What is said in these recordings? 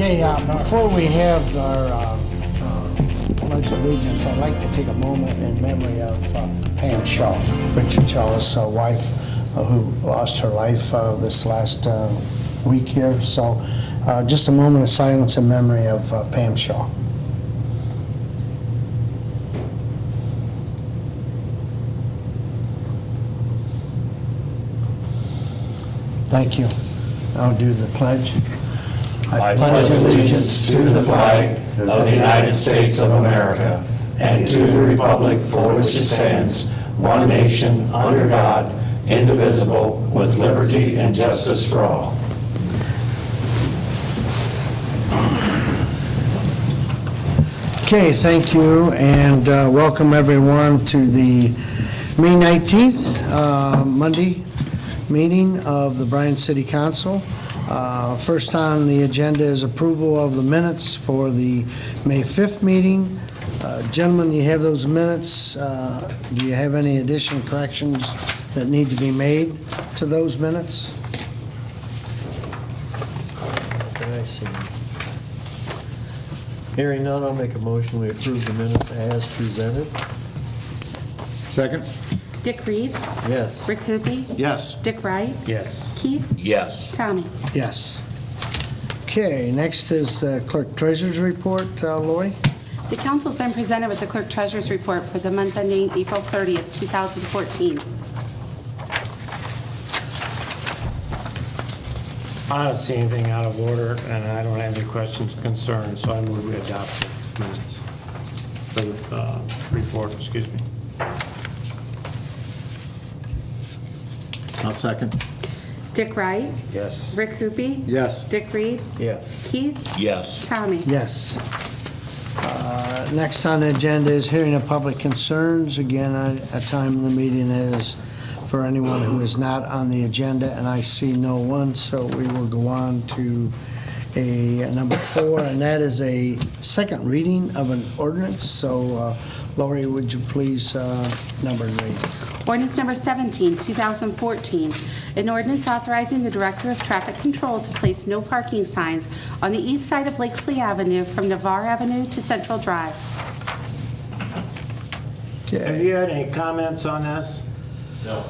Okay, before we have our Pledge of Allegiance, I'd like to take a moment in memory of Pam Shaw, Richard Shaw's wife, who lost her life this last week here. So just a moment of silence in memory of Pam Shaw. Thank you. I'll do the pledge. I pledge allegiance to the flag of the United States of America and to the republic for which it stands, one nation, under God, indivisible, with liberty and justice for all. Okay, thank you, and welcome everyone to the May 19th, Monday meeting of the Bryan City Council. First on the agenda is approval of the minutes for the May 5th meeting. Gentlemen, you have those minutes. Do you have any additional corrections that need to be made to those minutes? I see. Hearing none, I'll make a motion we approve the minutes as presented. Second? Dick Reed, Yes. Rick Hoopie, Yes. Dick Wright, Yes. Keith, Yes. Tommy. Yes. Okay, next is Clerk Treasurer's report. Lori? The council's been presented with the clerk treasurer's report for the month ending April 30th, 2014. I don't see anything out of order, and I don't have any questions, concerns, so I move we adopt the minutes for the report, excuse me. I'll second. Dick Wright, Yes. Rick Hoopie, Yes. Dick Reed, Yes. Keith, Yes. Tommy. Yes. Next on the agenda is hearing of public concerns. Again, a time in the meeting is for anyone who is not on the agenda, and I see no one, so we will go on to number 4, and that is a second reading of an ordinance. So, Lori, would you please number and read? Ordinance number 17, 2014, an ordinance authorizing the Director of Traffic Control to place no parking signs on the east side of Lakesley Avenue from Navarre Avenue to Central Drive. Have you had any comments on this? No.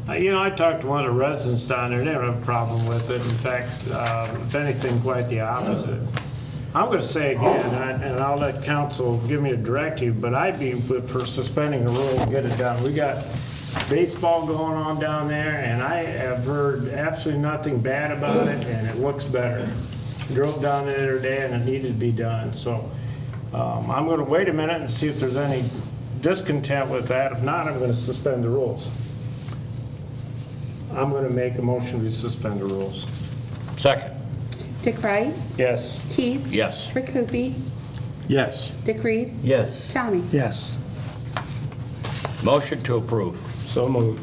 I talked to one of the residents down there, they don't have a problem with it. In fact, if anything, quite the opposite. I'm going to say again, and I'll let council give me a directive, but I'd be for suspending the rule and get it done. We got baseball going on down there, and I have heard absolutely nothing bad about it, and it looks better. Drove down there the other day, and it needed to be done. So I'm going to wait a minute and see if there's any discontent with that. If not, I'm going to suspend the rules. I'm going to make a motion to suspend the rules. Second. Dick Wright, Yes. Keith, Yes. Rick Hoopie, Yes. Dick Reed, Yes. Tommy. Yes. Motion to approve. So moved.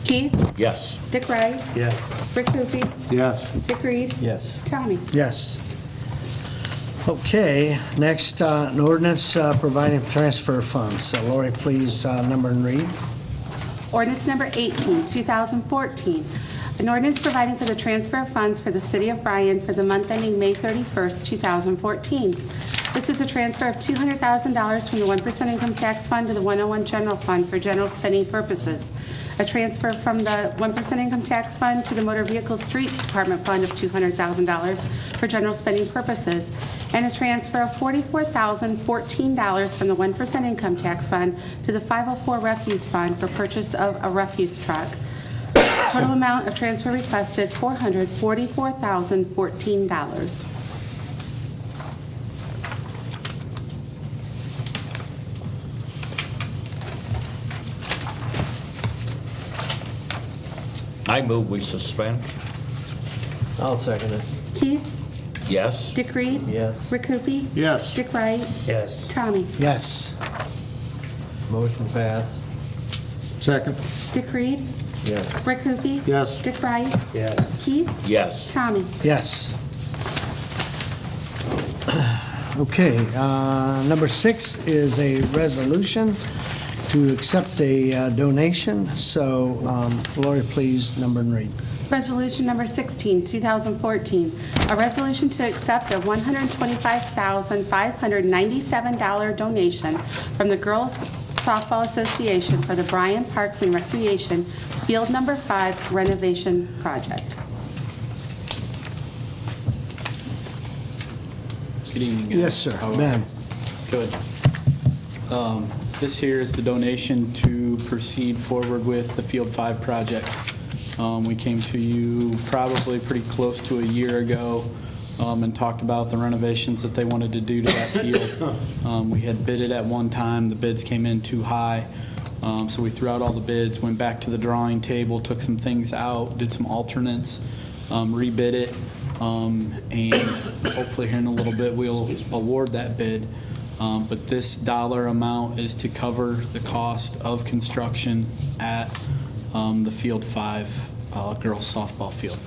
Keith, Yes. Dick Wright, Yes. Rick Hoopie, Yes. Dick Reed, Yes. Tommy. Yes. Okay, next, an ordinance providing for transfer of funds. So Lori, please number and read. Ordinance number 18, 2014, an ordinance providing for the transfer of funds for the City of Bryan for the month ending May 31st, 2014. This is a transfer of $200,000 from the 1% income tax fund to the 101 general fund for general spending purposes. A transfer from the 1% income tax fund to the motor vehicle street department fund of $200,000 for general spending purposes. And a transfer of $44,014 from the 1% income tax fund to the 504 refuse fund for purchase of a refuse truck. Total amount of transfer requested, $444,014. I move we suspend. I'll second it. Keith, Yes. Dick Reed, Yes. Rick Hoopie, Yes. Dick Wright, Yes. Tommy. Yes. Motion pass. Second? Dick Reed, Yes. Rick Hoopie, Yes. Dick Wright, Yes. Keith, Yes. Tommy. Yes. Okay, number 6 is a resolution to accept a donation. So, Lori, please number and read. Resolution number 16, 2014, a resolution to accept a $125,597 donation from the Girls Softball Association for the Bryan Parks and Recreation Field Number 5 renovation project. Good evening, guys. Yes, sir. How are Ben. you? Good. This here is the donation to proceed forward with the Field 5 project. We came to you probably pretty close to a year ago and talked about the renovations that they wanted to do to that field. We had bid it at one time. The bids came in too high. So we threw out all the bids, went back to the drawing table, took some things out, did some alternates, rebid it, and hopefully here in a little bit we'll award that bid. But this dollar amount is to cover the cost of construction at the Field 5 girls softball field.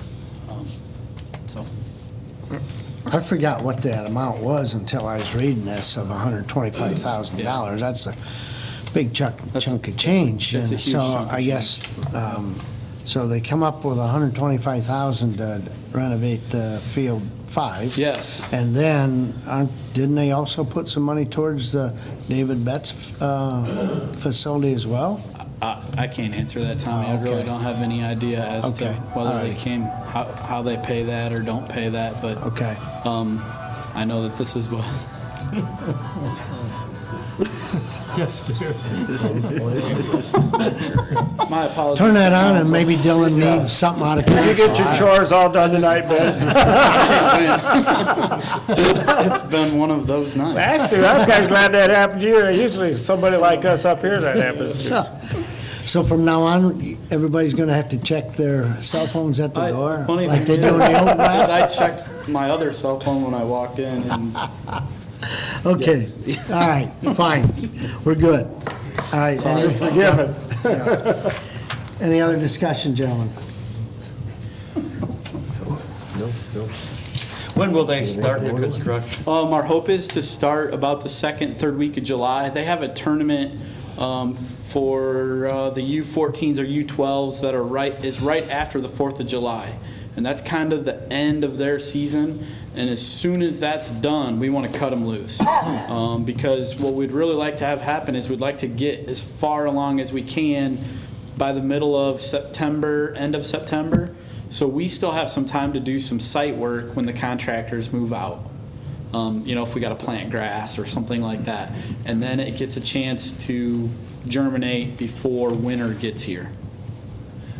So I forgot what that amount was until I was reading this of $125,000. That's a big chunk of change. that's a And huge so chunk of I guess, so they come up with $125,000 to renovate the Field 5. yes, And then, didn't they also put some money towards the David Betts facility as well? I can't answer that, Tommy. Oh, I really okay. don't have any idea as to Okay, whether all they right. came, how they pay that or don't pay that, but Okay. I know that this is what. My apologies. Turn that to on and council. maybe Dylan needs something out of You council. get your chores all done tonight, Ben. It's been one of those nights. Actually, I'm kind of glad that happened to you. Usually somebody like us up here that happens to. So from now on, everybody's going to have to check their cell phones at the door, Funny like thing they do in the old is, west? I checked my other cell phone when I walked in, and Okay, all right, fine, we're good. All right, You're forgiven. any other discussion, gentlemen? When will they start the construction? our hope is to start about the second, third week of July. They have a tournament for the U14s or U12s that are right after the 4th of July. And that's kind of the end of their season. And as soon as that's done, we want to cut them loose. Because what we'd really like to have happen is we'd like to get as far along as we can by the middle of September, end of September. So we still have some time to do some site work when the contractors move out. If we got to plant grass or something like that. And then it gets a chance to germinate before winter gets here.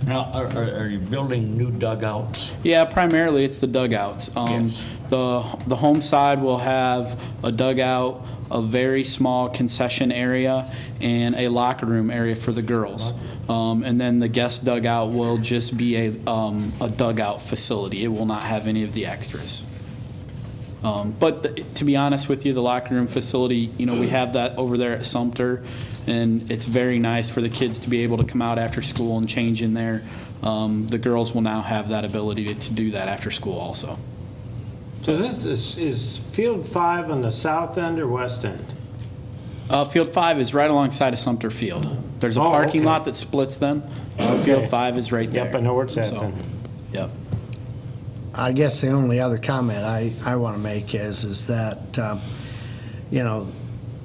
Now, are you building new dugouts? Yeah, primarily it's the dugouts. Yes. The home side will have a dugout, a very small concession area, and a locker room area for the girls. And then the guest dugout will just be a dugout facility. It will not have any of the extras. But to be honest with you, the locker room facility, we have that over there at Sumter, and it's very nice for the kids to be able to come out after school and change in there. The girls will now have that ability to do that after school also. So is Field 5 on the south end or west end? Field 5 is right alongside of Sumter Field. There's a Oh, parking okay. lot that splits them. Okay. Field 5 is right there. Yep, I know where it's at So, then. Yep. I guess the only other comment I want to make is that,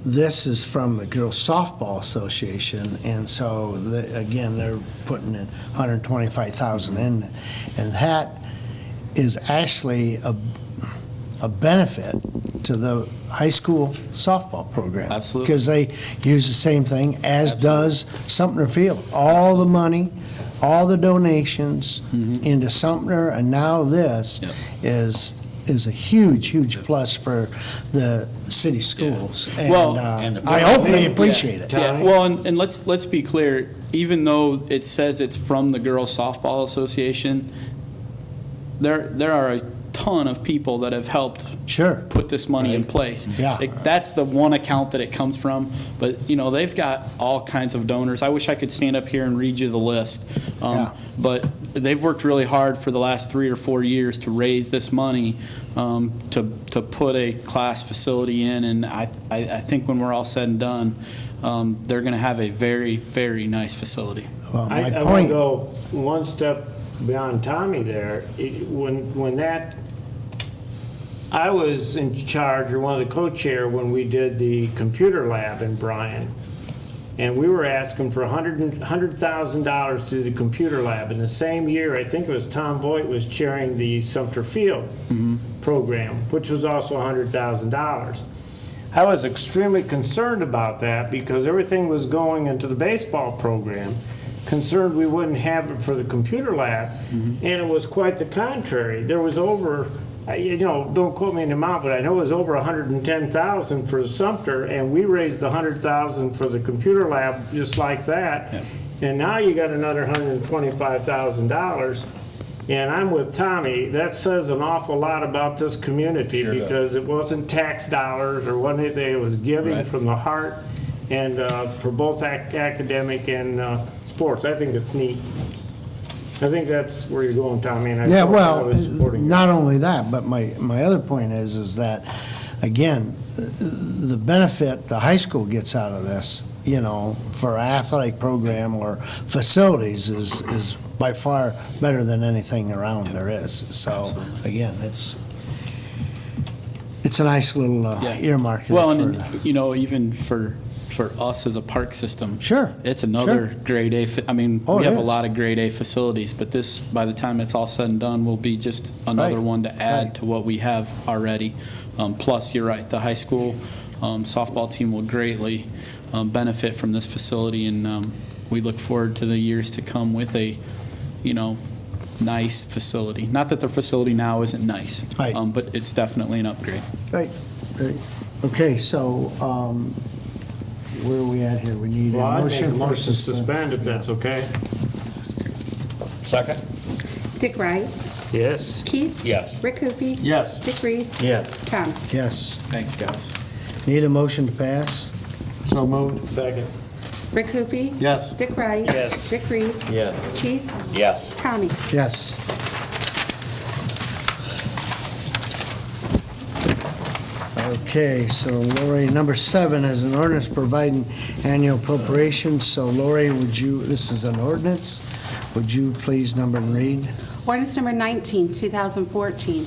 this is from the Girls Softball Association, and so, again, they're putting in $125,000 in, and that is actually a benefit to the high school softball program. Absolutely. Because they use the same thing, as does Sumter Field. All the money, all the donations into Sumter, and now this Yep. is a huge plus for the city schools. Well, and the I hope they appreciate it. Yeah, well, and let's be clear, even though it says it's from the Girls Softball Association, there are a ton of people that have helped Sure. put this money in place. Yeah. That's the one account that it comes from, but, they've got all kinds of donors. I wish I could stand up here and read you the list. Yeah. But they've worked really hard for the last 3 or 4 years to raise this money to put a class facility in, and I think when we're all said and done, they're going to have a very, very nice facility. Well, I my want to point, go one step beyond Tommy there. I was in charge, or one of the co-chair, when we did the computer lab in Bryan. And we were asking for $100,000 to do the computer lab. In the same year, I think it was Tom Voigt was chairing the Sumter Field program, which was also $100,000. I was extremely concerned about that because everything was going into the baseball program, concerned we wouldn't have it for the computer lab, and it was quite the contrary. There was over, don't quote me on the amount, but I know it was over $110,000 for Sumter, and we raised the $100,000 for the computer lab just like that. Yep. And now you got another $125,000. And I'm with Tommy. That says an awful lot about this community because it wasn't tax dollars or wasn't anything. It was giving Right. from the heart, and for both academic and sports. I think it's neat. I think that's where you're going, Tommy. And I yeah, thought I well, was supporting you. not only that, but my other point is that, again, the benefit the high school gets out of this, for an athletic program or facilities is by far better than anything around there is. So, Absolutely. again, it's a nice little Yeah. earmark there Well, for and, the- even for us as a park system. Sure, It's another sure. grade A, Oh, we it have a is. lot of grade A facilities, but this, by the time it's all said and done, will be just another Right, one to add right. to what we have already. Plus, you're right, the high school softball team will greatly benefit from this facility, and we look forward to the years to come with a, nice facility. Not that the facility now isn't nice, Right. but it's definitely an upgrade. Right, right. Okay, so where are we at here? We need a Well, I'd make a motion for motion to suspend if that's okay. Second? Dick Wright. Yes. Keith. Yes. Rick Hoopie. Yes. Dick Reed. Yeah. Tom. Yes. Thanks, guys. Need a motion to pass? So moved. Second. Rick Hoopie. Yes. Dick Wright. Yes. Dick Reed. Yeah. Keith. Yes. Tommy. Yes. Okay, so Lori, number 7 is an ordinance providing annual appropriations. So Lori, this is an ordinance, would you please number and read? Ordinance number 19, 2014.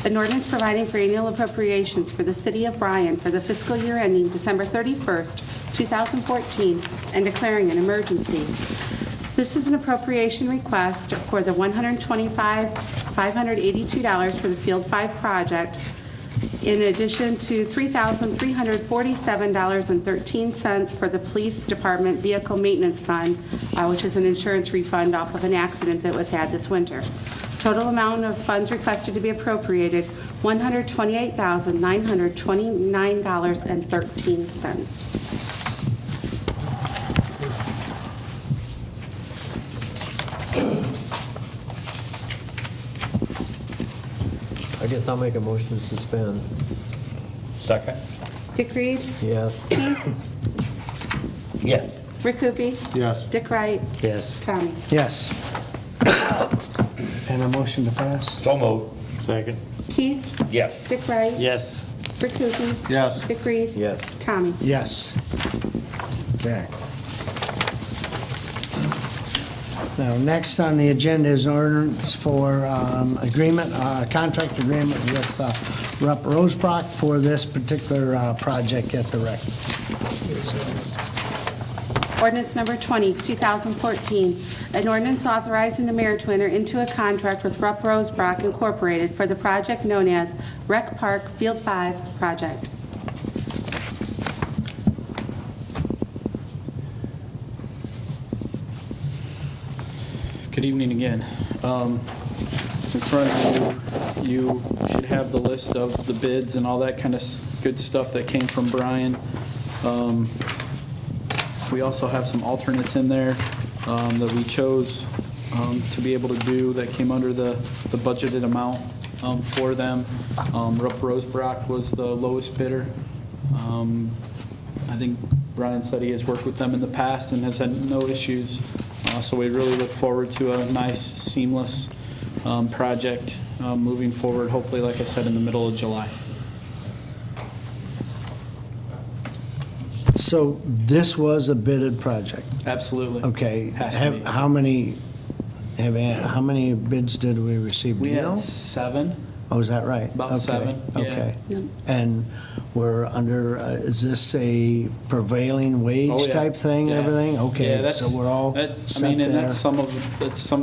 An ordinance providing for annual appropriations for the city of Bryan for the fiscal year ending December 31st, 2014, and declaring an emergency. This is an appropriation request for the $125,582 for the Field 5 project, in addition to $3,347.13 for the Police Department Vehicle Maintenance Fund, which is an insurance refund off of an accident that was had this winter. Total amount of funds requested to be appropriated, $128,929.13. I guess I'll make a motion to suspend. Second? Dick Reed? Yes. Keith? Yes. Rick Hoopie? Yes. Dick Wright? Yes. Tommy? Yes. And a motion to pass? So moved. Second. Keith? Yes. Dick Wright? Yes. Rick Hoopie? Yes. Dick Reed? Yes. Tommy? Yes. Okay. Now, next on the agenda is an ordinance for contract agreement with Rupp Rosebrock for this particular project at the rec. Ordinance number 20, 2014, an ordinance authorizing the mayor to enter into a contract with Rupp Rosebrock Incorporated for the project known as Rec Park Field 5 project. Good evening again. In front of you should have the list of the bids and all that kind of good stuff that came from Bryan. We also have some alternates in there that we chose to be able to do that came under the budgeted amount for them. Rupp Rosebrock was the lowest bidder. I think Brian said he has worked with them in the past and has had no issues. So we really look forward to a nice, seamless project moving forward, hopefully, like I said, in the middle of July. So this was a bidded project? Absolutely. Okay. Has to be. How many bids did we receive? We Do you know? had 7. Oh, is that right? About Okay, 7, yeah. Okay. Yep. And we're under, is this a prevailing Oh, wage yeah. type thing, Yeah. everything? Yeah, Okay, that's- so we're all that- set I mean, and there? that's some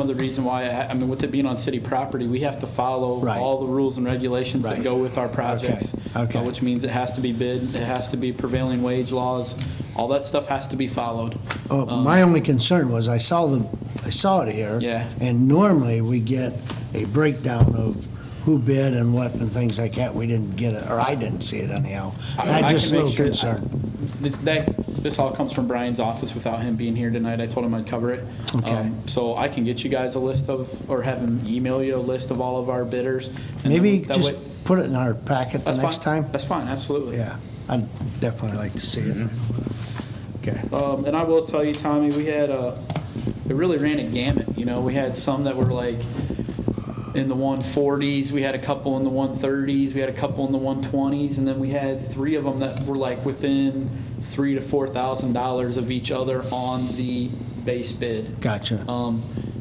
of the reason why, I mean, with it being on city property, we have to follow Right. all the rules and regulations that Right. go with our projects. Okay. Which means it has to be bid, it has to be prevailing wage laws, all that stuff has to be followed. My only concern was I saw it here. Yeah. And normally we get a breakdown of who bid and what and things like that. We didn't get it, or I didn't see it anyhow. I I'm just a can make little sure- concerned. This all comes from Brian's office without him being here tonight. I told him I'd cover it. Okay. So I can get you guys a list of, or have him email you a list of all of our bidders. and Maybe then that just way- put it in our packet the That's next fine. time? That's fine, absolutely. Yeah, I'd definitely like to see it. Okay. And I will tell you, Tommy, we had it really ran a gamut. You know, we had some that were like in the 140s, we had a couple in the 130s, we had a couple in the 120s, and then we had 3 of them that were like within $3,000 to $4,000 of each other on the base bid. Gotcha.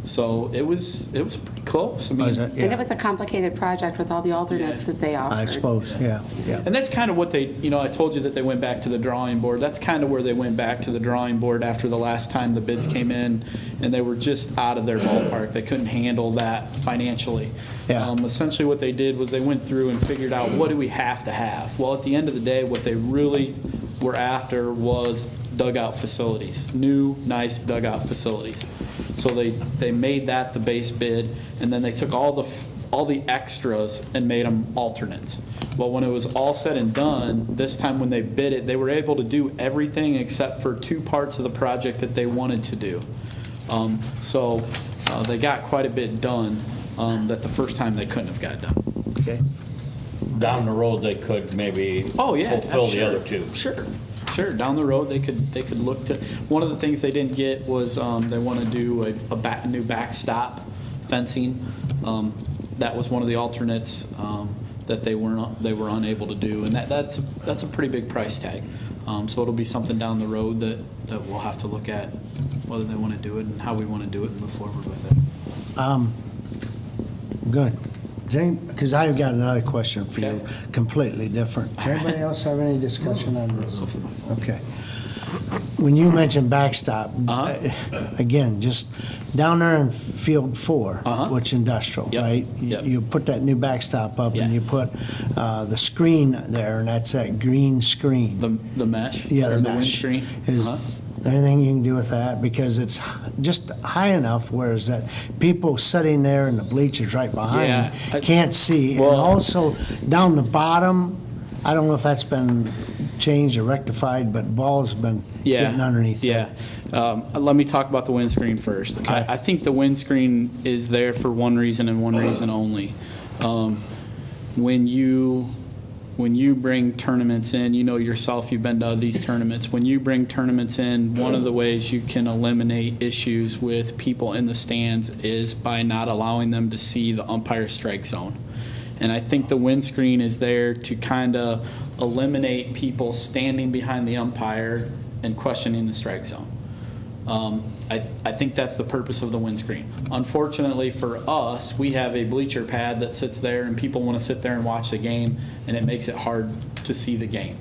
So it was pretty close. I mean, Was it? And it Yeah, was a complicated project with all the alternates Yeah. that they offered. I suppose, yeah, yeah. and that's kind of what they, you know, I told you that they went back to the drawing board. That's kind of where they went back to the drawing board after the last time the bids came in, and they were just out of their ballpark. They couldn't handle that financially. Yeah. Essentially what they did was they went through and figured out, what do we have to have? Well, at the end of the day, what they really were after was dugout facilities, new, nice dugout facilities. So they made that the base bid, and then they took all the extras and made them alternates. Well, when it was all said and done, this time when they bid it, they were able to do everything except for 2 parts of the project that they wanted to do. So they got quite a bit done that the first time they couldn't have got done. Okay. Down the road, they could maybe Oh, yeah. fulfill the sure. other 2. Sure, down the road, they could look to, one of the things they didn't get was, they want to do a new backstop fencing. That was one of the alternates, that they were unable to do, and that's a pretty big price tag. So it'll be something down the road that we'll have to look at, whether they want to do it and how we want to do it and move forward with it. Good. Because I've got another question for you, Okay. completely different. Does anybody else have any discussion on this? Okay. When you mentioned backstop, again, just down there in Field 4, which industrial, Yep. right? Yep. You put that new backstop up and Yeah. you put the screen there, and that's that green screen. The mesh? Yeah, or the the mesh. windscreen? Is there anything you can do with that? Because it's just high enough where is that people sitting there in the bleachers right behind Yeah, can't see. And well- also down the bottom, I don't know if that's been changed or rectified, but ball's been getting underneath Yeah. it. Let me talk about the windscreen first. Okay. I think the windscreen is there for one reason and one reason only. When you bring tournaments in, you know yourself, you've been to these tournaments. When you bring tournaments in, one of the ways you can eliminate issues with people in the stands is by not allowing them to see the umpire strike zone. And I think the windscreen is there to kind of eliminate people standing behind the umpire and questioning the strike zone. I think that's the purpose of the windscreen. Unfortunately for us, we have a bleacher pad that sits there and people want to sit there and watch the game, and it makes it hard to see the game.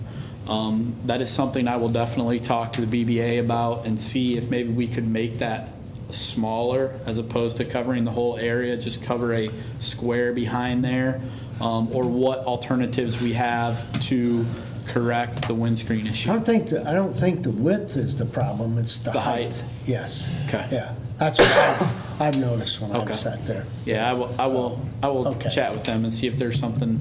That is something I will definitely talk to the BBA about and see if maybe we could make that smaller as opposed to covering the whole area, just cover a square behind there, or what alternatives we have to correct the windscreen issue. I don't think the width is the problem, it's the The height. height. Yes. Okay. Yeah, that's what I've noticed when Okay. I've sat there. Yeah, I will Okay. chat with them and see if there's something.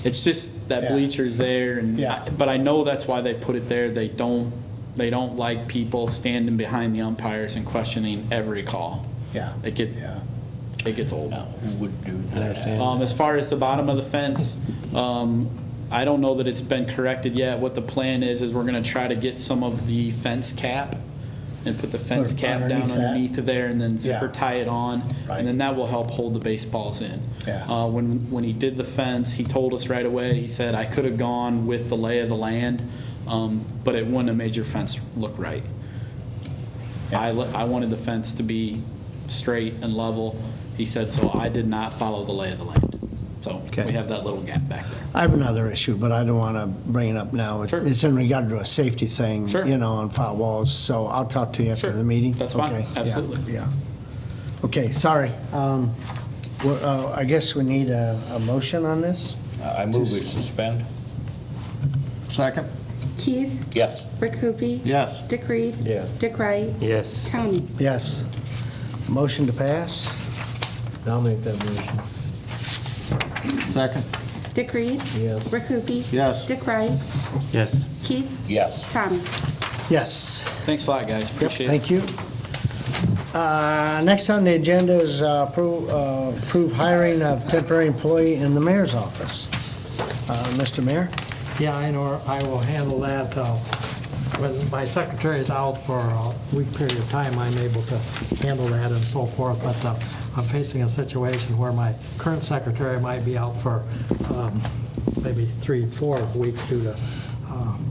It's just that Yeah. bleacher's there, and Yeah. but I know that's why they put it there. They don't like people standing behind the umpires and questioning every call. Yeah. It gets old. Who would do that? As far as the bottom of the fence, I don't know that it's been corrected yet. What the plan is we're going to try to get some of the fence cap and put the fence Put it cap down underneath that? underneath of there and then zipper Yeah. tie it on. Right. And then that will help hold the baseballs in. Yeah. When he did the fence, he told us right away, he said, I could have gone with the lay of the land but it wouldn't have made your fence look right. I wanted the fence to be straight and level. He said, so I did not follow the lay of the land. So Okay. we have that little gap back there. I have another issue, but I don't want to bring it up now. Sure. It's in regard to a safety thing, Sure. on firewalls, so I'll talk to you after Sure. the meeting. That's fine. Okay? Yeah, Absolutely. Yeah. Okay, sorry. I guess we need a motion on this? I move we suspend. Second? Keith? Yes. Rick Hoopie? Yes. Dick Reed? Yes. Dick Wright? Yes. Tommy? Yes. Motion to pass? I'll make that motion. Second? Dick Reed? Yes. Rick Hoopie? Yes. Dick Wright? Yes. Keith? Yes. Tommy? Yes. Thanks a lot, guys. Yep, Appreciate it. thank you. Next on the agenda is approve hiring of temporary employee in the mayor's office. Mr. Mayor? Yeah, I know, I will handle that. When my secretary is out for a week period of time, I'm able to handle that and so forth, but I'm facing a situation where my current secretary might be out for maybe 3-4 weeks due to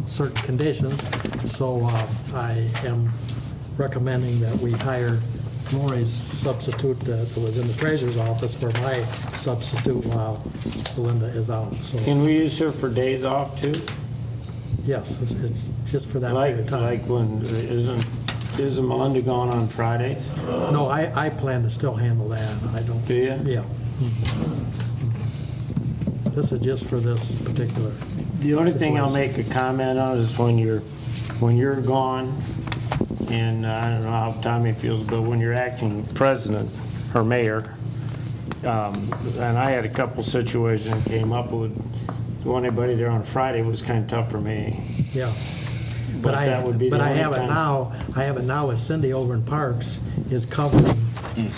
certain conditions. So I am recommending that we hire Lori's substitute that was in the treasurer's office for my substitute while Belinda is out. So, Can we use her for days off too? yes, it's just for that period of time. Like when, isn't Melinda gone on Fridays? No, I plan to still handle that. I don't. Do you? Yeah. This is just for this particular. The only thing I'll situation. make a comment on is when you're gone, and I don't know how Tommy feels, but when you're acting president or mayor, and I had a couple situations that came up with, anybody there on Friday was kind of tough for me. Yeah. But that would be the But I only have it time. now, with Cindy over in Parks is covering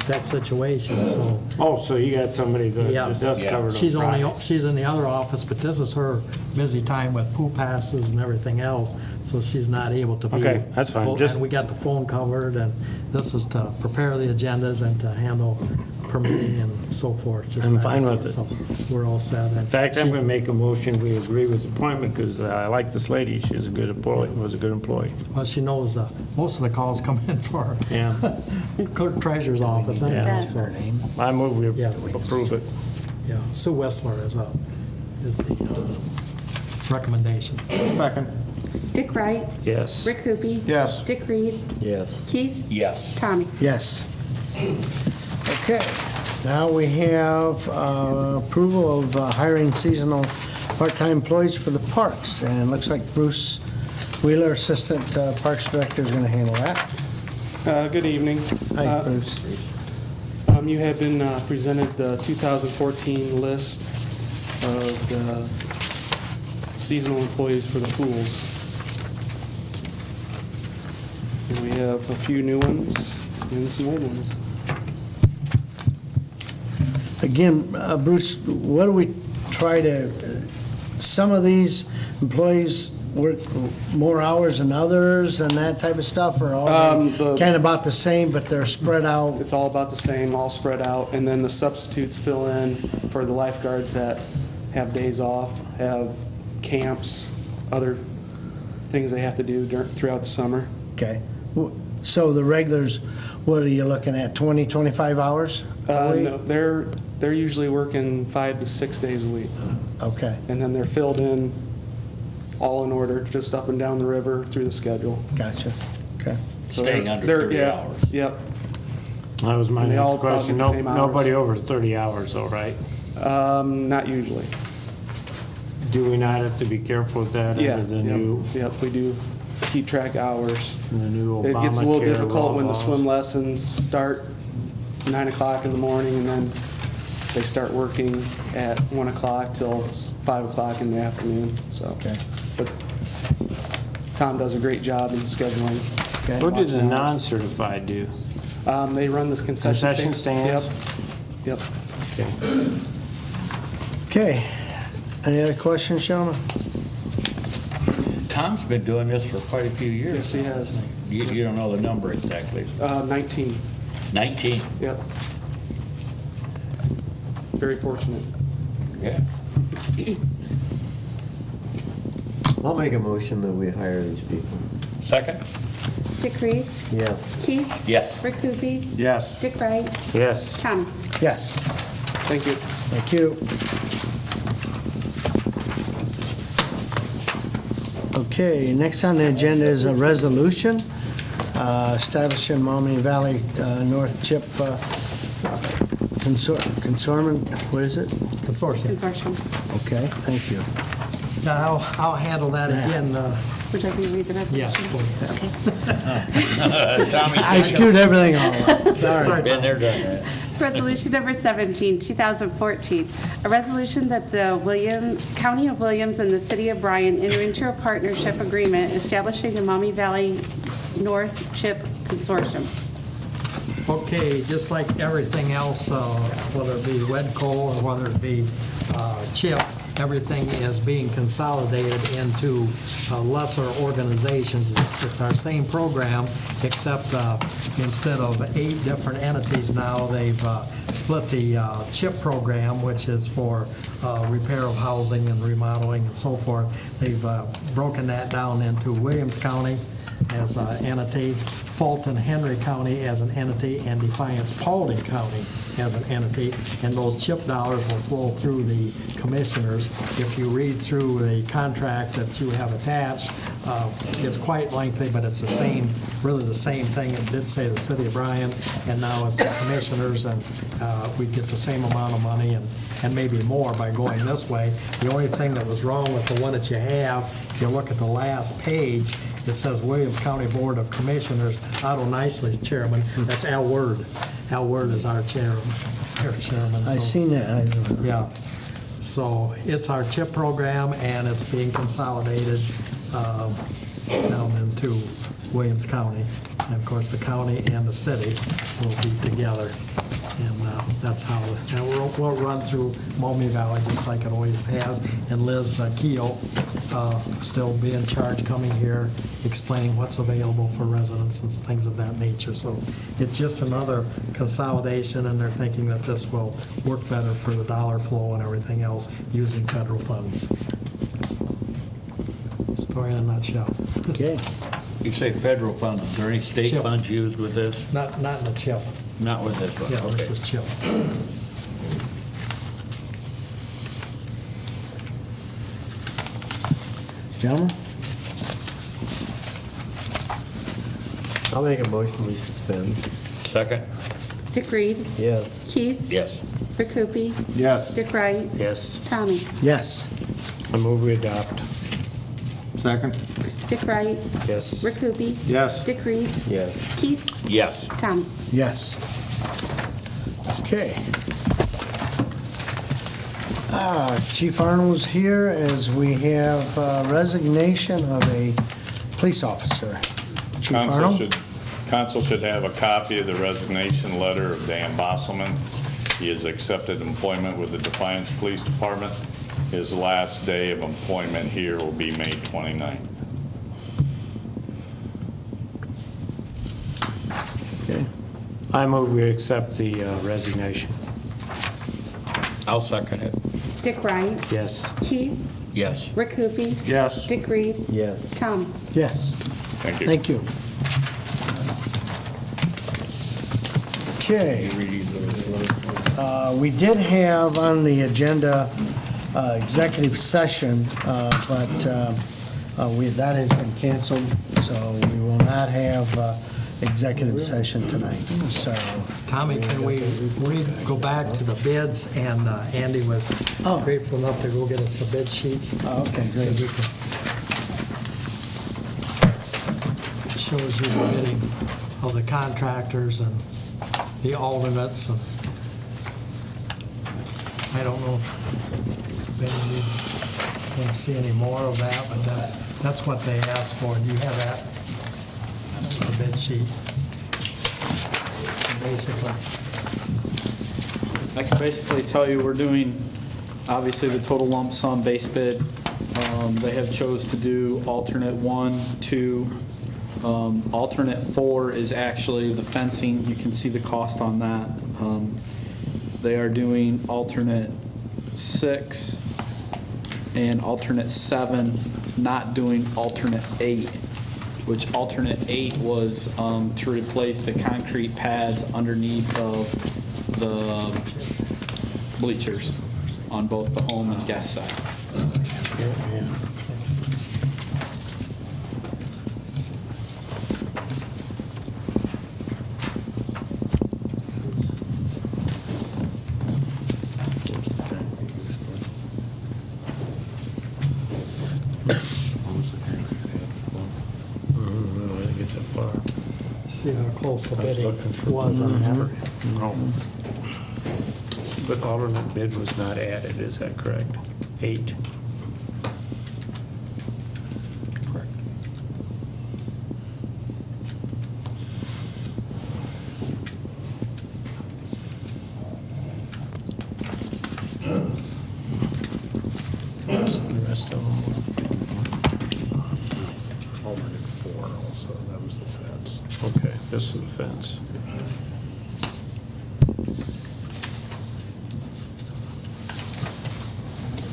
that situation, so. Oh, so you got somebody that Yes. does cover those She's Fridays. she's in the other office, but this is her busy time with pool passes and everything else, so she's not able to be. Okay, that's fine. Oh, Just- And we got the phone covered, and this is to prepare the agendas and to handle permitting and so forth. just I'm back fine and with forth, so We're all set. In fact, I'm going to make a motion, we agree with the appointment, because I like this lady, she's a good employee, was a good employee. Well, she knows most of the calls come in for her Yeah, clerk treasurer's office anyway, Yeah. so, I move we Yeah. approve it. yeah. Sue Wessler is the recommendation. Second? Dick Wright? Yes. Rick Hoopie? Yes. Dick Reed? Yes. Keith? Yes. Tommy? Yes. Okay, now we have approval of hiring seasonal part-time employees for the parks, and looks like Bruce Wheeler, Assistant Parks Director, is going to handle that. Good evening. Hi, Bruce. You have been presented the 2014 list of the seasonal employees for the pools. And we have a few new ones and some old ones. Again, Bruce, what do we try to, some of these employees work more hours than others and that type of stuff, or all The- kind of about the same, but they're spread out? It's all about the same, all spread out, and then the substitutes fill in for the lifeguards that have days off, have camps, other things they have to do throughout the summer. Okay. So the regulars, what are you looking at, 20, 25 hours a week? No, they're usually working 5 to 6 days a week, Okay, and then they're filled in all in order, just up and down the river through the schedule. gotcha. Okay. So Staying under they're- 30 yeah, hours. Yep. That was my And they all next question. about the same hours. Nobody over 30 hours though, right? Not usually. Do we not have to be careful with that Yeah. under the yep, new, Yep, we do keep track of hours. the new Obamacare It gets a little difficult when the laws? swim lessons start 9 o'clock in the morning, and then they start working at 1 o'clock till 5 o'clock in the afternoon, so. Okay. But Tom does a great job in scheduling. Okay. What did the watching hours. non-certified do? They run this concession Concession stand. stands? Yep, yep. Okay. Okay. Any other questions, Shona? Tom's been doing this for quite a few years. Yes, he has. You don't know the number exactly. 19, 19? yep. Very fortunate. Yeah. I'll make a motion that we hire these people. Second? Dick Reed? Yes. Keith? Yes. Rick Hoopie? Yes. Dick Wright? Yes. Tommy? Yes. Thank you. Thank you. Okay, next on the agenda is a resolution establishing Maumee Valley North Chip Consortium, what is it? Consortium. Consortium. Okay, thank you. Now, I'll handle that again. Would you like me to read the resolution? Yes, please. Okay. Tommy, I screwed everything all up, sorry. been there, done that. Resolution number 17, 2014, a resolution that the County of Williams and the City of Bryan enter into a partnership agreement establishing the Maumee Valley North Chip Consortium. Okay, just like everything else, whether it be Wedco or whether it be CHIP, everything is being consolidated into lesser organizations. It's our same program, except instead of 8 different entities now, they've split the CHIP program, which is for repair of housing and remodeling and so forth. They've broken that down into Williams County as an entity, Fulton Henry County as an entity, and Defiance Paulding County as an entity, and those CHIP dollars will flow through the commissioners. If you read through the contract that you have attached, it's quite lengthy, but it's the same, really the same thing. It did say the City of Bryan, and now it's the commissioners, and we get the same amount of money and maybe more by going this way. The only thing that was wrong with the one that you have, if you look at the last page, it says Williams County Board of Commissioners, Otto Nicely chairman. That's Al Word. Al Word is our chairman. I So, seen that. yeah. So it's our CHIP program, and it's being consolidated down into Williams County. And of course, the county and the city will be together. And that's how, and we'll run through Maumee Valley just like it always has. And Liz Keough still be in charge coming here, explaining what's available for residents and things of that nature. So it's just another consolidation, and they're thinking that this will work better for the dollar flow and everything else using federal funds. Story in a nutshell. Okay, You say federal funds, is there any state Chip. funds used with this? Not in the CHIP. Not with this one, Yeah, this okay. is CHIP. gentlemen? I'll make a motion we suspend. Second? Dick Reed? Yes. Keith? Yes. Rick Hoopie? Yes. Dick Wright? Yes. Tommy? Yes. I move we adopt. Second? Dick Wright? Yes. Rick Hoopie? Yes. Dick Reed? Yes. Keith? Yes. Tommy? Yes. Okay. Chief Arnold's here as we have resignation of a police officer. Chief Arnold? Council should have a copy of the resignation letter of Dan Bosselman. He has accepted employment with the Defiance Police Department. His last day of employment here will be May 29th. Okay. I move we accept the resignation. I'll second it. Dick Wright? Yes. Keith? Yes. Rick Hoopie? Yes. Dick Reed? Yes. Tommy? Yes. Thank you. Thank you. Okay. We did have on the agenda executive session, but that has been canceled, so we will not have executive session tonight. So, Tommy, can we go back to the bids? And Andy was Oh. grateful enough to go get us the bid sheets. okay, So great. we can- Shows you the bidding of the contractors and the alternates, and I don't know if Ben, you want to see any more of that, but that's what they asked for. Do you have that? The bid sheet. Basically. I can basically tell you we're doing, obviously, the total lump sum base bid. They have chose to do alternate 1, 2. Alternate 4 is actually the fencing. You can see the cost on that. They are doing alternate 6 and alternate 7 not doing alternate 8, which alternate 8 was to replace the concrete pads underneath of the bleachers on both the home and guest side. See how close the bidding was on that. But alternate bid was not added, is that correct? 8. The rest of them Alternate 4 also, that was the fence. were, okay, this is the fence.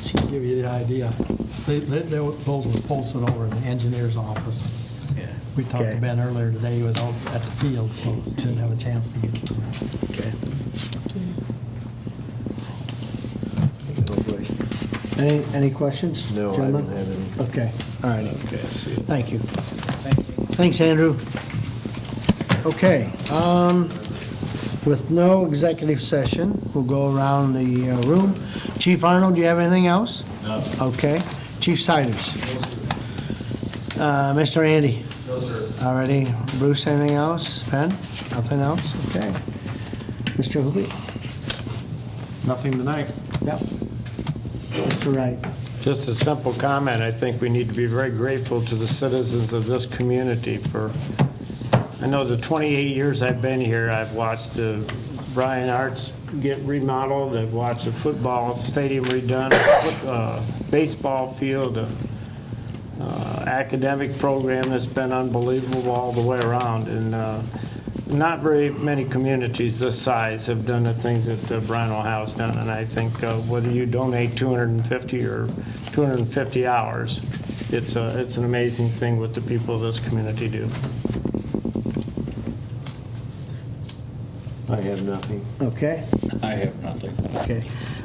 To give you the idea, those were posted over in the engineer's office. We talked Okay. to Ben earlier today, he was out at the field, so didn't have a chance to get to them. Okay. Any questions? No, I gentlemen? don't have any. Okay, all righty. Okay, I see it. Thank you. Thanks, Andrew. Okay, with no executive session, we'll go around the room. Chief Arnold, do you have anything else? No. Okay. Chief Siders? Mr. Andy? No, sir. All righty. Bruce, anything else? Penn? Nothing else? Okay. Mr. Hoopie? Nothing tonight. Yep. Mr. Wright? Just a simple comment, I think we need to be very grateful to the citizens of this community for, I know the 28 years I've been here, I've watched the Bryan Arts get remodeled, I've watched the football stadium redone, baseball field, academic program that's been unbelievable all the way around, and not very many communities this size have done the things that Bryan, Ohio has done, and I think whether you donate 250 or 250 hours, it's an amazing thing what the people of this community do. I have nothing. Okay. I have nothing. Okay.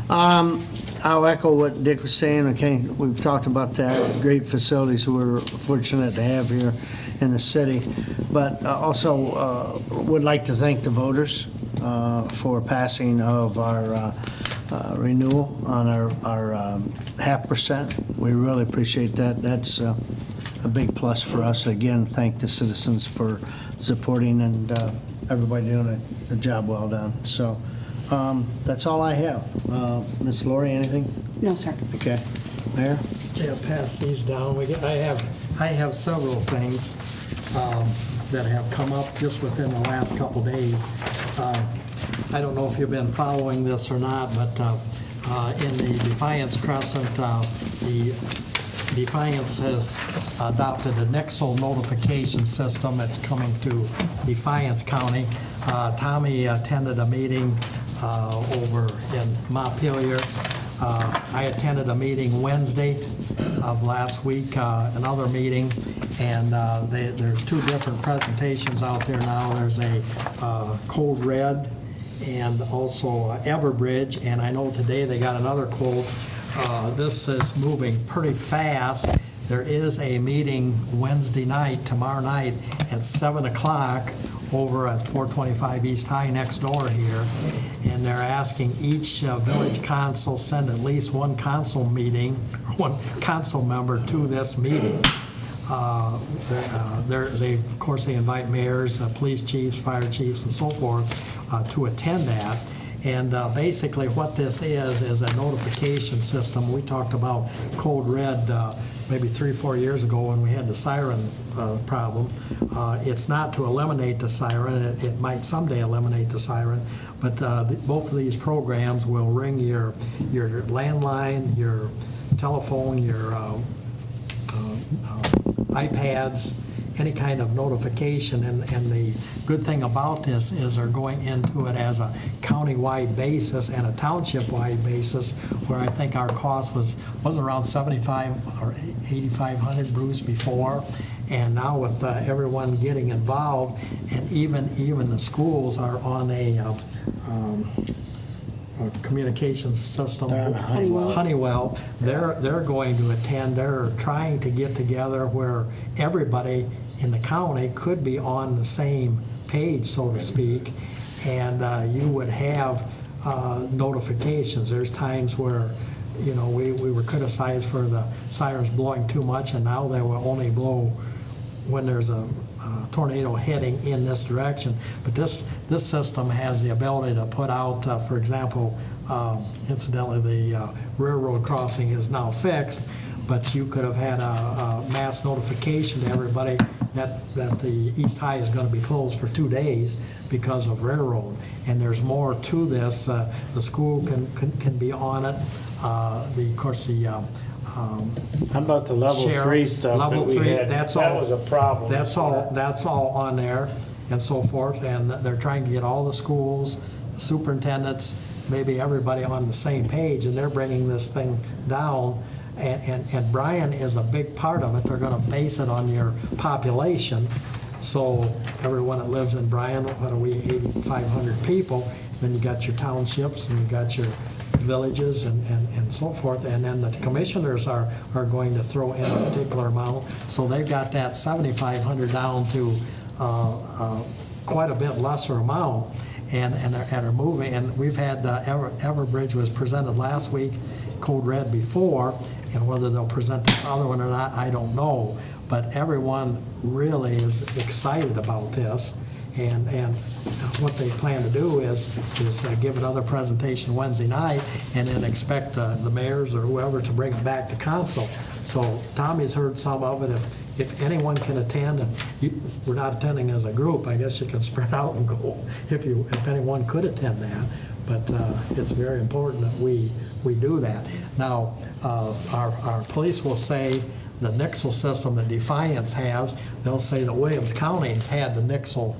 I'll echo what Dick was saying. Okay, we've talked about that. Great facilities we're fortunate to have here in the city. But also would like to thank the voters for passing of our renewal on our 0.5%. We really appreciate that. That's a big plus for us. Again, thank the citizens for supporting and everybody doing a job well done. So that's all I have. Ms. Lori, anything? No, sir. Okay. Mayor? Yeah, pass these down. I have several things that have come up just within the last couple days. I don't know if you've been following this or not, but in the Defiance Crescent, the Defiance has adopted a Nixle notification system that's coming to Defiance County. Tommy attended a meeting over in Montpelier. I attended a meeting Wednesday of last week, another meeting, and there's two different presentations out there now. There's a Code Red and also Everbridge, and I know today they got another quote. This is moving pretty fast. There is a meeting Wednesday night, tomorrow night, at 7 o'clock over at 425 East High next door here, and they're asking each village council send at least one council member to this meeting. They, of course, they invite mayors, police chiefs, fire chiefs, and so forth to attend that. And basically what this is a notification system. We talked about Code Red maybe 3 or 4 years ago when we had the siren problem. It's not to eliminate the siren. It might someday eliminate the siren, but both of these programs will ring your landline, your telephone, your iPads, any kind of notification. And the good thing about this is they're going into it as a county-wide basis and a township-wide basis, where I think our cost was around 75 or 8,500, Bruce, before. And now with everyone getting involved, and even the schools are on a communications system. Honeywell. They're going to attend. They're trying to get together where everybody in the county could be on the same page, so to speak, and you would have notifications. There's times where, you know, we were criticized for the sirens blowing too much, and now they will only blow when there's a tornado heading in this direction. But this system has the ability to put out, for example, incidentally, the railroad crossing is now fixed, but you could have had a mass notification to everybody that the East High is going to be closed for 2 days because of railroad. And there's more to this. The school can be on it. Of course, How about the level Sheriff, 3 stuff level that we three, had? that's That all- was a problem. That's all on there and so forth, and they're trying to get all the schools, superintendents, maybe everybody on the same page, and they're bringing this thing down, and Bryan is a big part of it. They're gonna base it on your population, so everyone that lives in Bryan, what are we, 8,500 people, then you got your townships, and you got your villages and so forth, and then the commissioners are going to throw in a particular amount, so they've got that 7,500 down to quite a bit lesser amount, and are moving, and we've had, Everbridge was presented last week, Code Red before, and whether they'll present this other one or not, I don't know, but everyone really is excited about this. And what they plan to do is give another presentation Wednesday night, and then expect the mayors or whoever to bring it back to council. So Tommy's heard some of it. If anyone can attend, and we're not attending as a group, I guess you can spread out and go if anyone could attend that. But it's very important that we do that. Now, our police will say the Nixle system that Defiance has, they'll say that Williams County has had the Nixle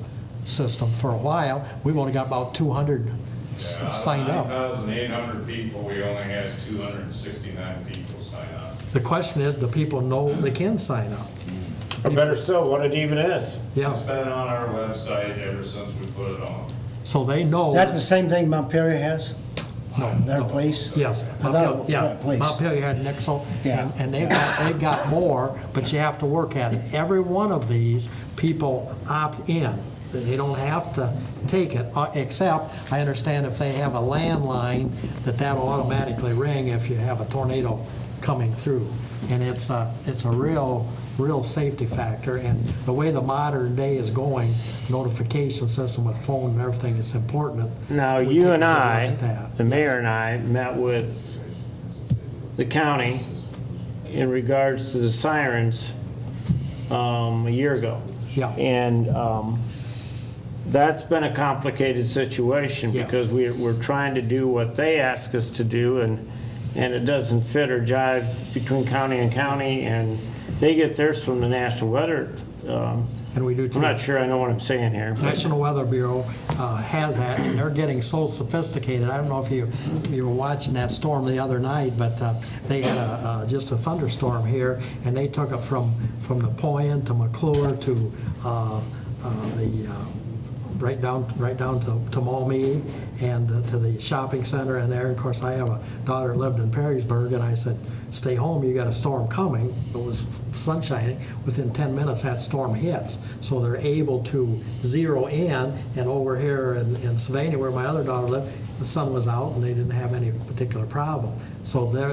system for a while. We've only got about 200 signed up. 9,800 people, we only had 269 people sign up. The question is, do people know they can sign up? Or better still, what it even is. Yeah, It's been on our website ever since we put it on. so they know. Is that the same thing Montpelier has? No. Their place? Yes, I thought it- yeah, place. Montpelier had Nixle, Yeah. and they've got more, but you have to work at it. Every one of these, people opt in. They don't have to take it, except, I understand if they have a landline, that'll automatically ring if you have a tornado coming through. And it's a real safety factor, and the way the modern day is going, notification system with phone and everything, it's important. Now, We you take a and good look I, at that. the mayor and I, met with the county in regards to the sirens a year ago. Yeah. And that's been a complicated situation Yes. because we're trying to do what they ask us to do, and it doesn't fit or jive between county and county, and they get theirs from the National Weather. And we do too. I'm not sure I know what I'm saying here. National Weather Bureau has that, and they're getting so sophisticated. I don't know if you were watching that storm the other night, but they had just a thunderstorm here, and they took it from Napoleon to McClure to right down to Maumee and to the shopping center in there. Of course, I have a daughter that lived in Perrysburg, and I said, stay home, you got a storm coming. It was sunshiny. Within 10 minutes, that storm hits. So they're able to zero in, and over here in Sylvania, where my other daughter lived, the sun was out and they didn't have any particular problem. So they're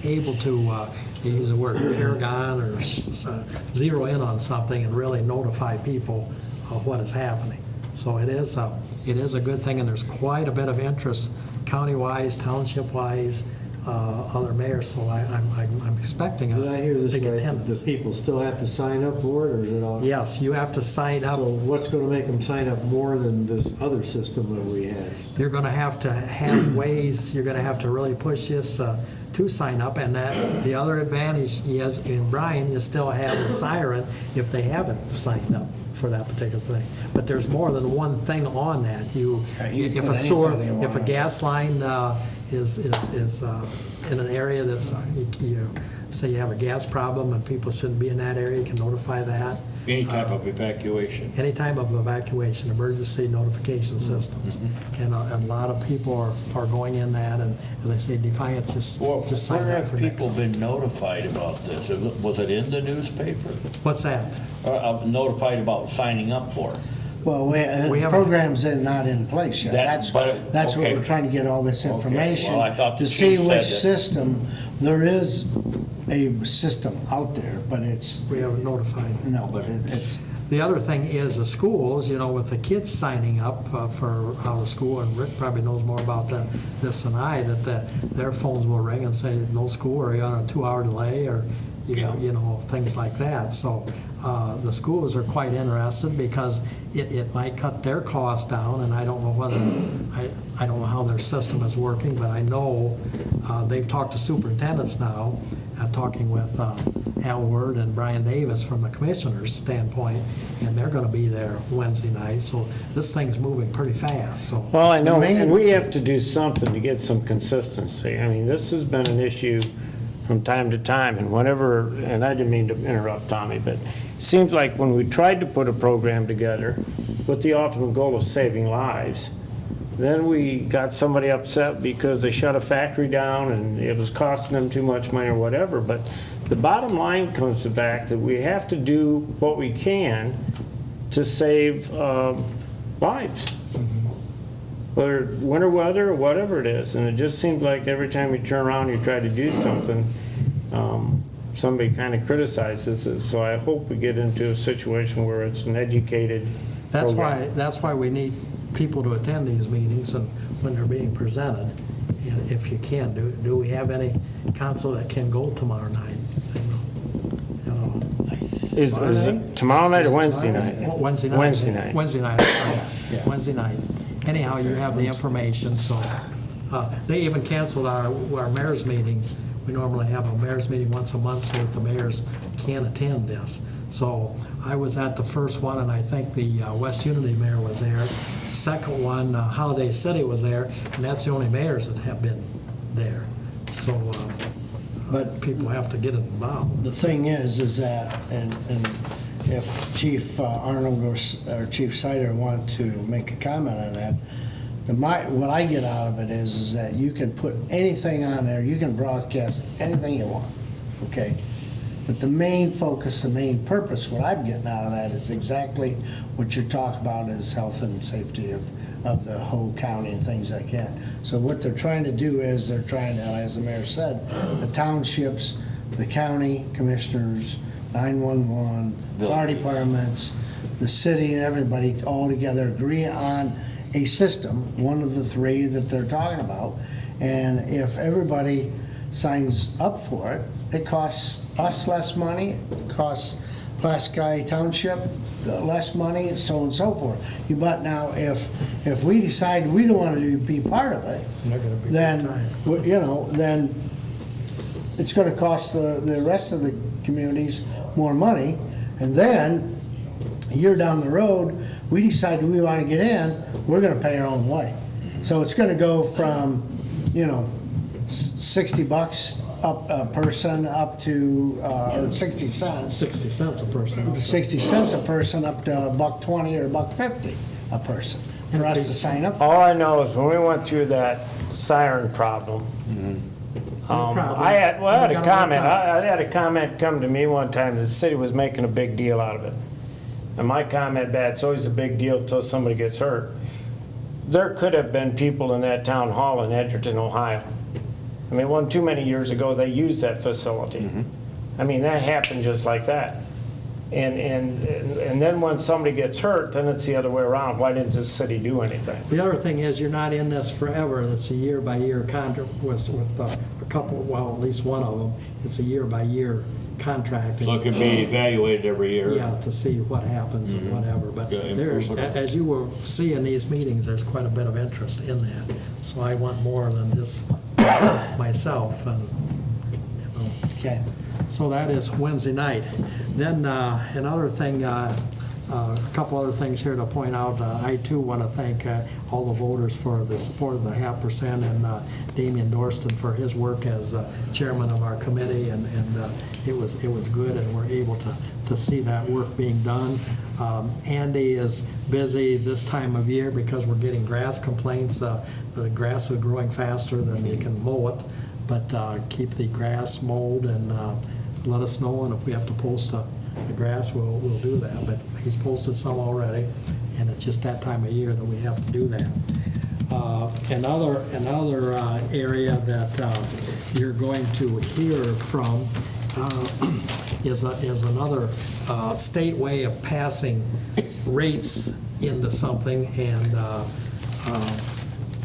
able to, they use the word paragon or zero in on something and really notify people of what is happening. So it is a good thing, and there's quite a bit of interest county-wise, township-wise, other mayors, so I'm expecting Did I hear a this big right? attendance. The people still have to sign up for it, or is it all? Yes, you have to sign up. So what's going to make them sign up more than this other system that we had? You're going to have ways, you're going to have to really push this to to sign up, and that the other advantage he has in Bryan, you still have a siren if they haven't signed up for that particular thing. But there's more than one thing on that. you If can a put sewer, anything they if a want. gas line is in an area that's, say you have a gas problem and people shouldn't be in that area, you can notify that. Any type of evacuation. Any type of evacuation, emergency notification systems. And a lot of people are going in that, and as I say, Defiance just signed Where up have for next. people been notified about this? Was it in the newspaper? What's that? Notified about signing up for it? Well, We the haven't- program's not in place yet. That's what okay. we're trying to get all this Okay, information. well, I thought the to see chief which said that- system, there is a system out there, but it's, We haven't notified. no, but it's, The other thing is the schools, with the kids signing up for out of school, and Rick probably knows more about this than I, that their phones will ring and say, no school, or you're on a 2-hour delay, or, things like that. So the schools are quite interested because it might cut their costs down, and I don't know whether, I don't know how their system is working, but I know they've talked to superintendents now, talking with Al Word and Brian Davis from the commissioner's standpoint, and they're gonna be there Wednesday night, so this thing's moving pretty fast, so. Well, I know, The main- and we have to do something to get some consistency. I mean, this has been an issue from time to time, and whenever, and I didn't mean to interrupt Tommy, but it seems like when we tried to put a program together with the ultimate goal of saving lives, then we got somebody upset because they shut a factory down and it was costing them too much money or whatever. But the bottom line comes to the fact that we have to do what we can to save lives. Whether winter weather or whatever it is. And it just seems like every time you turn around, you try to do something, somebody kind of criticizes it. So I hope we get into a situation where it's an educated program. That's why we need people to attend these meetings and when they're being presented. And if you can, do we have any council that can go tomorrow night? Is it tomorrow night or Wednesday night? Wednesday night. Wednesday night. Wednesday night, sorry. Wednesday night. Anyhow, you have the information, so. They even canceled our mayor's meeting. We normally have a mayor's meeting once a month so that the mayors can attend this. So I was at the first one, and I think the West Unity mayor was there. Second one, Holiday City was there, and that's the only mayors that have been there. So, but people have to get involved. the thing is that, and if Chief Arnold or Chief Sider want to make a comment on that, what I get out of it is that you can put anything on there, you can broadcast anything you want, okay? But the main focus, the main purpose, what I'm getting out of that is exactly what you're talking about is health and safety of the whole county and things like that. So what they're trying to do is they're trying to, as the mayor said, the townships, the county commissioners, 911, fire departments, the city and everybody all together agree on a system, one of the three that they're talking about. And if everybody signs up for it, it costs us less money, it costs Pulaski Township less money, so on and so forth. But now, if we decide we don't want to be part of it, then, then it's going to cost the rest of the communities more money. And then, a year down the road, we decide we want to get in, we're going to pay our own way. So it's going to go from, $60 up a person up to, or 60 cents. 60 cents a person. 60 cents a person up to $1.20 or $1.50 a person for us to sign up for. All I know is when we went through that siren problem, I had a comment. I had a comment come to me one time that the city was making a big deal out of it. And my comment, it's always a big deal until somebody gets hurt. There could have been people in that town hall in Edgerton, Ohio. I mean, it wasn't too many years ago they used that facility. I mean, that happened just like that. And then when somebody gets hurt, then it's the other way around. Why didn't the city do anything? The other thing is, you're not in this forever. It's a year-by-year contract with a couple, well, at least one of them. It's a year-by-year contract. So it could be evaluated every year? Yeah, to see what happens and whatever. But Yeah, there's, as you will see in these meetings, there's quite a bit of interest in that. So I want more than just myself. And Okay. So that is Wednesday night. Then another thing, a couple other things here to point out. I too want to thank all the voters for the support of the 0.5% and Damian Dorston for his work as chairman of our committee, and it was good, and we're able to see that work being done. Andy is busy this time of year because we're getting grass complaints. The grass is growing faster than you can mow it, but keep the grass mowed and let us know, and if we have to post the grass, we'll do that. But he's posted some already, and it's just that time of year that we have to do that. Another area that you're going to hear from is another state way of passing rates into something, and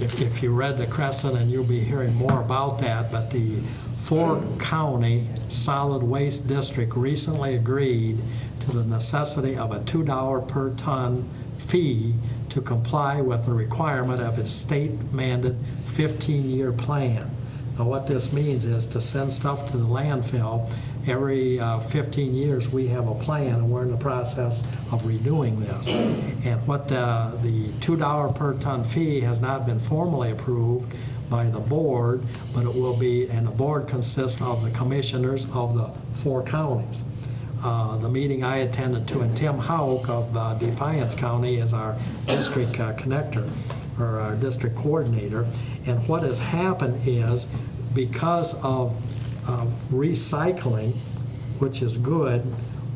if you read the Crescent, and you'll be hearing more about that, but the four-county solid waste district recently agreed to the necessity of a $2 per ton fee to comply with the requirement of its state-mandated 15-year plan. Now, what this means is to send stuff to the landfill, every 15 years we have a plan, and we're in the process of renewing this. And what the $2 per ton fee has not been formally approved by the board, but it will be, and the board consists of the commissioners of the four counties. The meeting I attended to, and Tim Houck of Defiance County is our district connector, or our district coordinator. And what has happened is, because of recycling, which is good,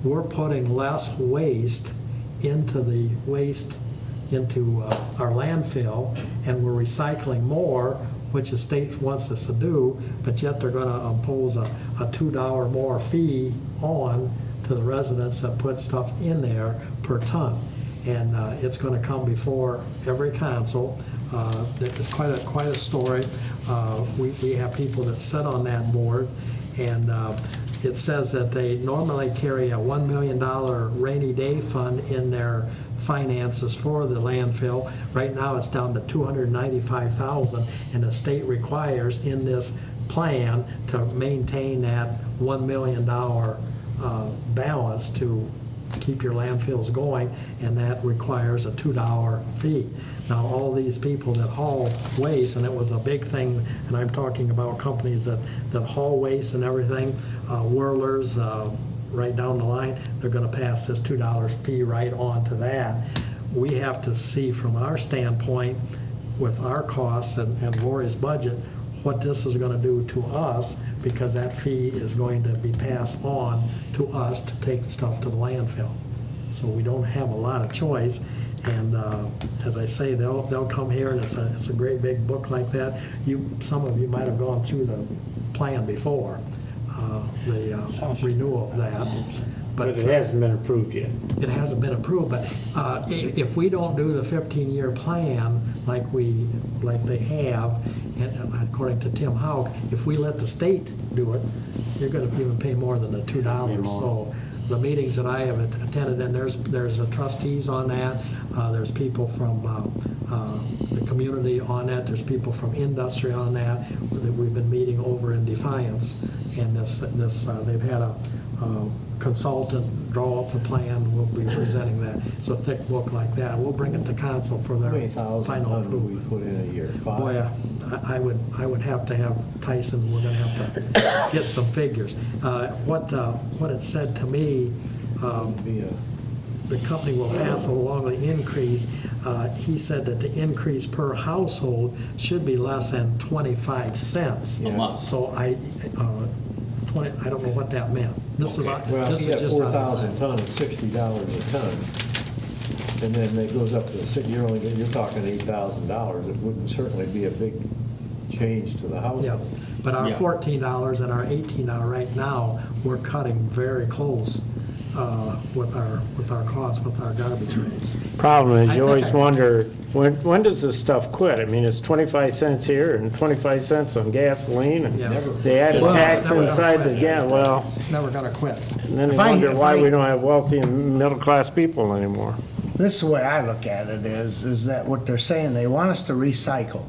we're putting less waste into our landfill, and we're recycling more, which the state wants us to do, but yet they're going to impose a $2 more fee on to the residents that put stuff in there per ton. And it's going to come before every council. It's quite a story. We have people that sit on that board, and it says that they normally carry a $1 million rainy day fund in their finances for the landfill. Right now, it's down to $295,000, and the state requires in this plan to maintain that $1 million balance to keep your landfills going, and that requires a $2 fee. Now, all these people that haul waste, and it was a big thing, and I'm talking about companies that haul waste and everything, whirlers, right down the line, they're going to pass this $2 fee right on to that. We have to see from our standpoint, with our costs and Lori's budget, what this is going to do to us, because that fee is going to be passed on to us to take stuff to the landfill. So we don't have a lot of choice. And as I say, they'll come here, and it's a great big book like that. Some of you might have gone through the plan before, the renewal of that. But it hasn't been approved yet. It hasn't been approved, but if we don't do the 15-year plan like they have, and according to Tim Houck, if we let the state do it, you're going to even pay more than the $2. So the meetings that I have attended, and there's trustees on that, there's people from the community on that, there's people from industry on that we've been meeting over in Defiance, and they've had a consultant draw up the plan. We'll be presenting that. It's a thick book like that. We'll bring it to council for their How many thousand final tons do we approval. put in a year? 5? Boy, I would have to have Tyson. We're going to have to get some figures. What it said to me, the company will pass along the increase. He said that the increase per household should be less than 25 cents A month. So I don't know what that meant. This is Well, this if you is have just 4,000 ton at $60 a ton, and then it goes up to, you're talking $8,000, it wouldn't certainly be a big change to the Yeah, household. but our Yeah. $14 and our $18 right now, we're cutting very close with our costs, with our garbage rates. Problem is, you I always think I- wonder, when does this stuff quit? I mean, it's 25 cents here and 25 cents on gasoline, and Yeah. they add a Well, tax it's never gonna inside the quit. gas, well, It's never going to quit. and then they If I- wonder if why I- we don't have wealthy and middle-class people anymore. This is the way I look at it is that what they're saying, they want us to recycle.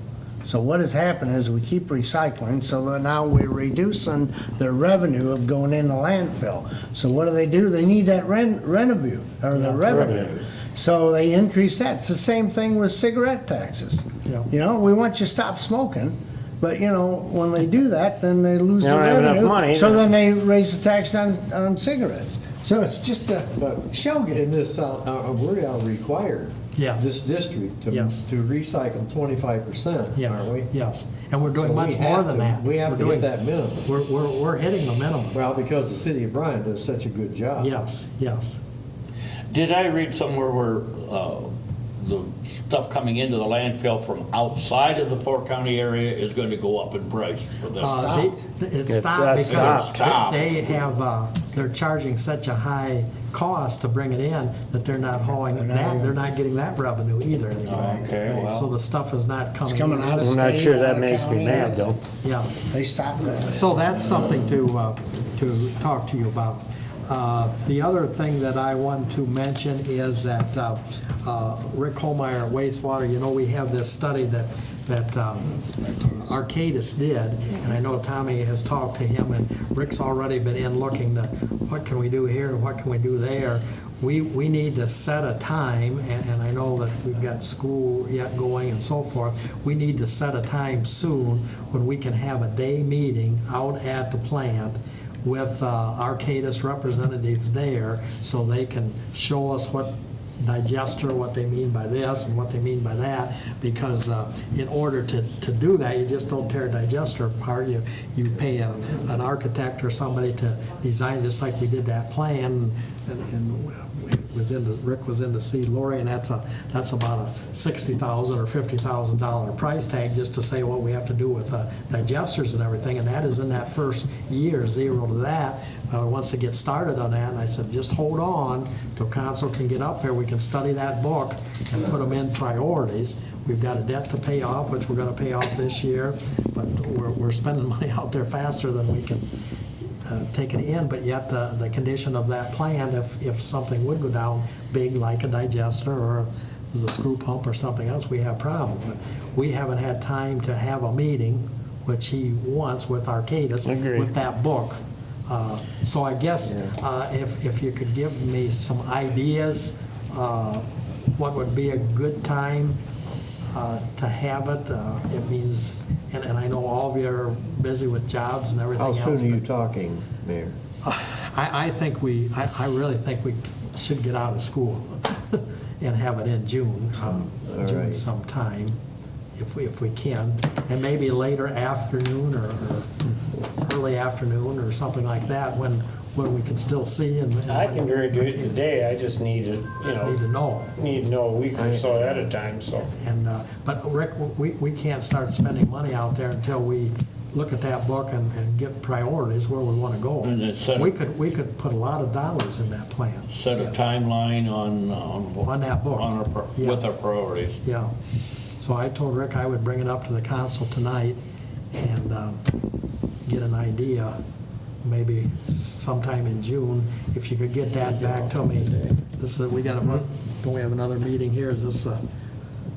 So what has happened is we keep recycling, so that now we're reducing the revenue of going in the landfill. So what do? They need that revenue, or the revenue. So they increase that. It's the same thing with cigarette taxes. Yeah. You know, we want you to stop smoking, but, you know, when they do that, then they lose They the don't have enough revenue. money. So then they raise the tax on cigarettes. So it's just a shell game. In this, we are required, Yes. this district, to Yes. recycle 25%, Yes, aren't we? yes. And we're doing So much we more have than to- that. we have We're to doing- hit that minimum. We're hitting the minimum. Well, because the city of Bryan does such a good job. Yes, yes. Did I read somewhere where the stuff coming into the landfill from outside of the Fort County area is going to go up in price for this? It stopped It because stopped. they have, they're charging such a high cost to bring it in that they're not hauling that, they're not getting that revenue either anymore. Okay, well. So the stuff is not coming in. coming out of I'm not state, sure out that of makes me county. mad, though. Yeah. They stopped that. So that's something to talk to you about. The other thing that I want to mention is that Rick Holmeyer at Wastewater, you know, we have this study that Arcadis did, and I know Tommy has talked to him, and Rick's already been in looking to what can we do here and what can we do there. We need to set a time, and I know that we've got school yet going and so forth. We need to set a time soon when we can have a day meeting out at the plant with Arcadis representatives there, so they can show us what digester, what they mean by this and what they mean by that, because in order to do that, you just don't tear a digester apart. You pay an architect or somebody to design, just like we did that plan, and Rick was in to see Lori, and that's about a $60,000 or $50,000 price tag just to say what we have to do with digesters and everything, and that is in that first year, 0 to that. Once they get started on that, and I said, just hold on till council can get up there, we can study that book and put them in priorities. We've got a debt to pay off, which we're gonna pay off this year, but we're spending money out there faster than we can take it in, but yet the condition of that plan, if something would go down big like a digester or there's a screw pump or something else, we have problems. But we haven't had time to have a meeting, which he wants with Arcadis, Agreed. with that book. So I guess if you could give me some ideas, what would be a good time to have it? It means, and I know all of you are busy with jobs and everything How else. soon are you but talking, Mayor? I really think we should get out of school and have it in June, June right. sometime, if we can. And maybe later afternoon or early afternoon or something like that, when we can still see and. I can do it today, I just need to, Need to know. need to know a week or so ahead of time, so. And, but Rick, we can't start spending money out there until we look at that book and get priorities where we want to go. And it's set- We could put a lot of dollars in that plan. Set a Yeah. timeline on that book. on Yes. with our priorities. Yeah. So I told Rick I would bring it up to the council tonight and get an idea, maybe sometime in June, if you could get that back to me. This, don't we have another meeting here? Is this,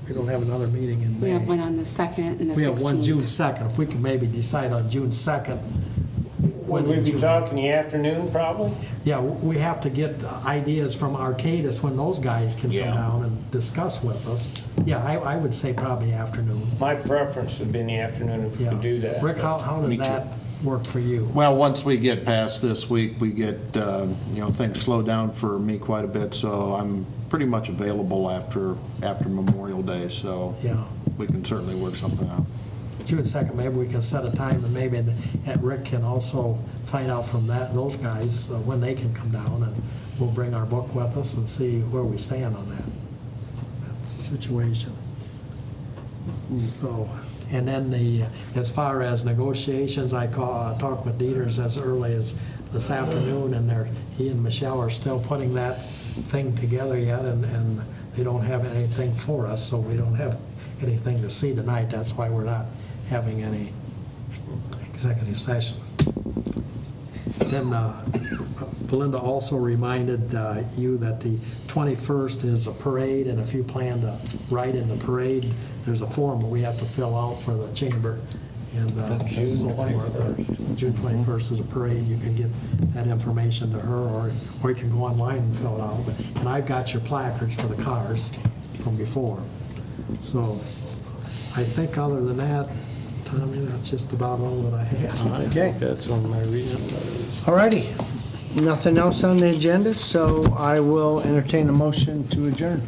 we don't have another meeting in We May. have one on the 2nd and the 16th. We have one June 2nd. If we could maybe decide on June 2nd. Would when we in be June- talking the afternoon, probably? Yeah, we have to get ideas from Arcadis when those guys can come Yeah. down and discuss with us. Yeah, I would say probably afternoon. My preference would be in the afternoon if we Yeah. could do that. Rick, how does that work for you? Well, once we get past this week, we get, things slow down for me quite a bit, so I'm pretty much available after Memorial Day, so Yeah. we can certainly work something out. June 2nd, maybe we can set a time, and maybe Rick can also find out from those guys when they can come down, and we'll bring our book with us and see where we stand on that situation. So, and then as far as negotiations, I talked with Dieters as early as this afternoon, and he and Michelle are still putting that thing together yet, and they don't have anything for us, so we don't have anything to see tonight. That's why we're not having any executive session. Then Belinda also reminded you that the 21st is a parade, and if you plan to ride in the parade, there's a form that we have to fill out for the chamber. And so forth. June 21st is a parade. You can get that information to her, or you can go online and fill it out. And I've got your placards for the cars from before. So I think other than that, Tommy, that's just about all that I have. I think that's on my reading letters. All righty. Nothing else on the agenda, so I will entertain a motion to adjourn.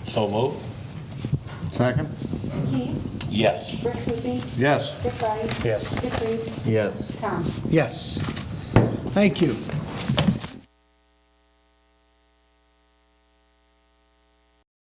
So move? Second? Keith? Yes. Rick Hoopie? Yes. Dick Wright? Yes. Dick Reed? Yes. Tom? Yes. Thank you.